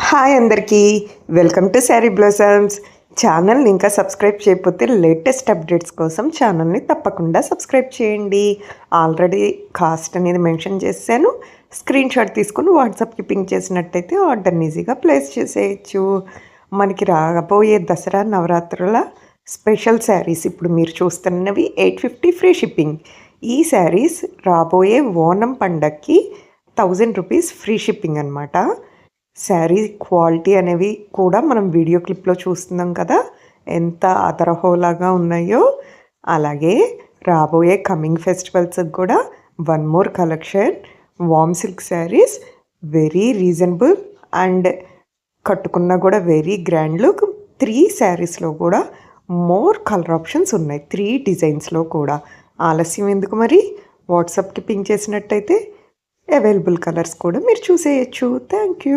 Hi అందరికీ, welcome to sari blossoms ఛానల్ని. ఇంకా సబ్స్క్రైబ్ చేయకపోతే లేటెస్ట్ అప్డేట్స్ కోసం ఛానల్ని తప్పకుండా సబ్స్క్రైబ్ చేయండి. ఆల్రెడీ కాస్ట్ అనేది మెన్షన్ చేశాను. స్క్రీన్ షాట్ తీసుకుని వాట్సాప్కి పింక్ చేసినట్టయితే ఆర్డర్ని ఈజీగా ప్లేస్ చేసేయచ్చు. మనకి రాబోయే దసరా నవరాత్రుల స్పెషల్ శారీస్ ఇప్పుడు మీరు చూస్తున్నవి 850 ఫ్రీ షిప్పింగ్. ఈ శారీస్ రాబోయే ఓనం పండగకి 1000 రూపీస్ ఫ్రీ షిప్పింగ్ అనమాట. శారీ క్వాలిటీ అనేవి కూడా మనం వీడియో క్లిప్లో చూస్తున్నాం కదా, ఎంత అదరహోలాగా ఉన్నాయో. అలాగే రాబోయే కమింగ్ ఫెస్టివల్స్కి కూడా one more collection warm silk saris, very reasonable and కట్టుకున్నా కూడా వెరీ గ్రాండ్ లుక్. 3 శారీస్లో కూడా మోర్ కలర్ ఆప్షన్స్ ఉన్నాయి, 3 డిజైన్స్లో కూడా. ఆలస్యం ఎందుకు మరి, వాట్సాప్కి పింక్ చేసినట్టయితే అవైలబుల్ కలర్స్ కూడా మీరు చూసేయచ్చు. Thank you.